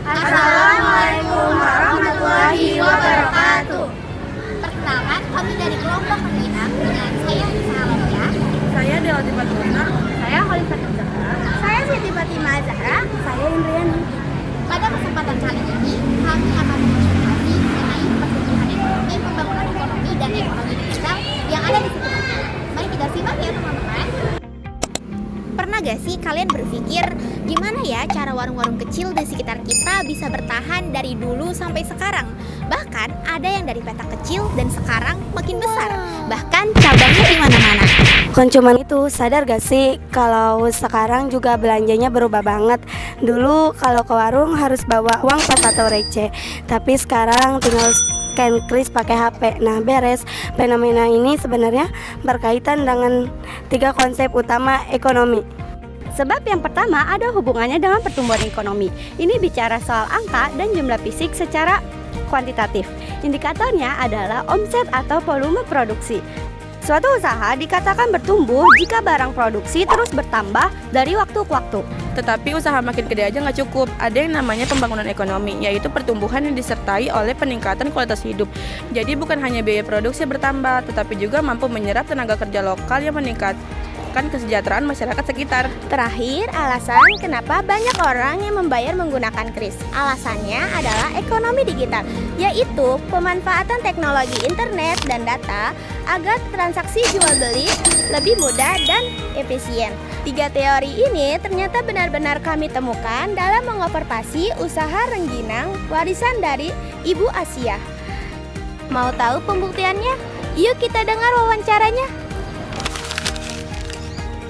Assalamualaikum warahmatullahi wabarakatuh. Perkenalkan, kami dari kelompok Rengginang dengan saya Nisa Alamia. Saya Delati Fatuna. Saya Khalifah Zahra. Saya Siti Fatimah Zahra. Saya Indriani. Pada kesempatan kali ini, kami akan berkonsultasi mengenai pertumbuhan ekonomi, pembangunan ekonomi, dan ekonomi digital yang ada di sekitar kita. Mari kita simak ya teman-teman. Pernah gak sih kalian berpikir gimana ya cara warung-warung kecil di sekitar kita bisa bertahan dari dulu sampai sekarang? Bahkan ada yang dari petak kecil dan sekarang makin besar. Bahkan cabangnya di mana-mana. Bukan cuma itu, sadar gak sih kalau sekarang juga belanjanya berubah banget. Dulu kalau ke warung harus bawa uang pas atau receh, tapi sekarang tinggal scan kris pakai HP. Nah, beres. Fenomena ini sebenarnya berkaitan dengan 3 konsep utama ekonomi. Sebab yang pertama ada hubungannya dengan pertumbuhan ekonomi. Ini bicara soal angka dan jumlah fisik secara kuantitatif. Indikatornya adalah omset atau volume produksi. Suatu usaha dikatakan bertumbuh jika barang produksi terus bertambah dari waktu ke waktu. Tetapi usaha makin gede aja nggak cukup. Ada yang namanya pembangunan ekonomi, yaitu pertumbuhan yang disertai oleh peningkatan kualitas hidup. Jadi bukan hanya biaya produksi bertambah, tetapi juga mampu menyerap tenaga kerja lokal yang meningkatkan kesejahteraan masyarakat sekitar. Terakhir, alasan kenapa banyak orang yang membayar menggunakan kris. Alasannya adalah ekonomi digital, yaitu pemanfaatan teknologi internet dan data agar transaksi jual beli lebih mudah dan efisien. 3 teori ini ternyata benar-benar kami temukan dalam mengoperasi usaha rengginang warisan dari Ibu Asia. Mau tahu pembuktiannya? Yuk kita dengar wawancaranya.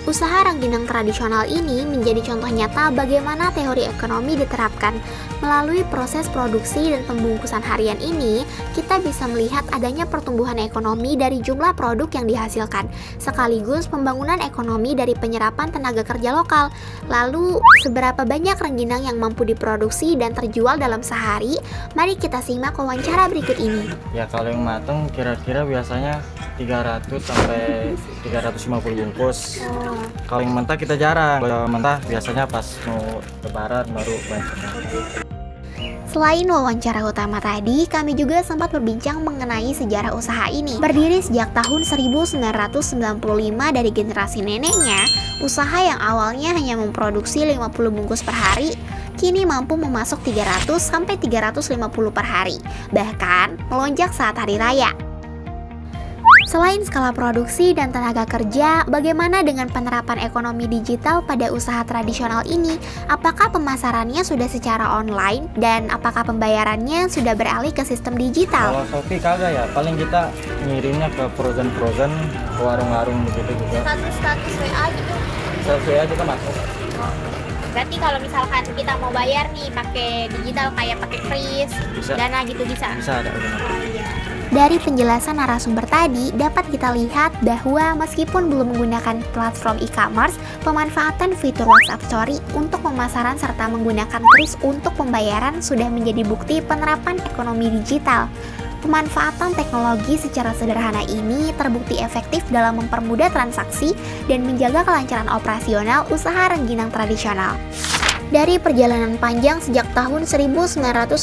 Usaha rengginang tradisional ini menjadi contoh nyata bagaimana teori ekonomi diterapkan. Melalui proses produksi dan pembungkusan harian ini, kita bisa melihat adanya pertumbuhan ekonomi dari jumlah produk yang dihasilkan, sekaligus pembangunan ekonomi dari penyerapan tenaga kerja lokal. Lalu, seberapa banyak rengginang yang mampu diproduksi dan terjual dalam sehari? Mari kita simak wawancara berikut ini. Ya kalau yang matang kira-kira biasanya 300 sampai 350 bungkus. Kalau yang mentah kita jarang. Kalau mentah biasanya pas mau lebaran baru banyak. Selain wawancara utama tadi, kami juga sempat berbincang mengenai sejarah usaha ini. Berdiri sejak tahun 1995 dari generasi neneknya, usaha yang awalnya hanya memproduksi 50 bungkus per hari, kini mampu memasok 300 sampai 350 per hari. Bahkan melonjak saat hari raya. Selain skala produksi dan tenaga kerja, bagaimana dengan penerapan ekonomi digital pada usaha tradisional ini? Apakah pemasarannya sudah secara online dan apakah pembayarannya sudah beralih ke sistem digital? Kalau Shopee kagak ya, paling kita ngirimnya ke frozen ke warung-warung begitu juga. Status WA gitu. Status WA juga masuk. Berarti kalau misalkan kita mau bayar nih pakai digital kayak pakai kris, Dana gitu bisa? Bisa ada. Dari penjelasan narasumber tadi, dapat kita lihat bahwa meskipun belum menggunakan platform e-commerce, pemanfaatan fitur WhatsApp Story untuk pemasaran serta menggunakan kris untuk pembayaran sudah menjadi bukti penerapan ekonomi digital. Pemanfaatan teknologi secara sederhana ini terbukti efektif dalam mempermudah transaksi dan menjaga kelancaran operasional usaha rengginang tradisional. Dari perjalanan panjang sejak tahun 1995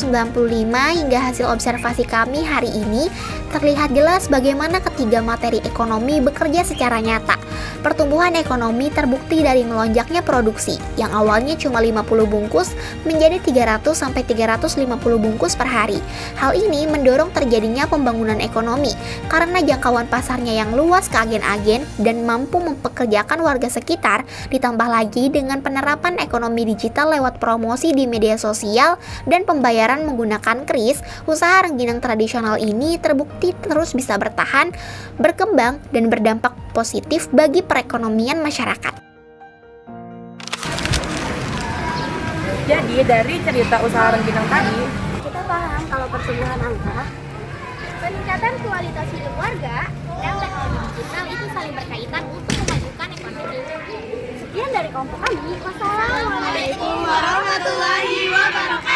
hingga hasil observasi kami hari ini, terlihat jelas bagaimana ketiga materi ekonomi bekerja secara nyata. Pertumbuhan ekonomi terbukti dari melonjaknya produksi, yang awalnya cuma 50 bungkus menjadi 300 sampai 350 bungkus per hari. Hal ini mendorong terjadinya pembangunan ekonomi, karena jangkauan pasarnya yang luas ke agen-agen dan mampu mempekerjakan warga sekitar, ditambah lagi dengan penerapan ekonomi digital lewat promosi di media sosial dan pembayaran menggunakan kris, usaha rengginang tradisional ini terbukti terus bisa bertahan, berkembang, dan berdampak positif bagi perekonomian masyarakat. Jadi dari cerita usaha rengginang tadi, Kita paham kalau pertumbuhan angka, Peningkatan kualitas hidup warga dan teknologi digital itu saling berkaitan untuk memajukan ekonomi. sekian dari kelompok kami. Wassalamualaikum warahmatullahi wabarakatuh.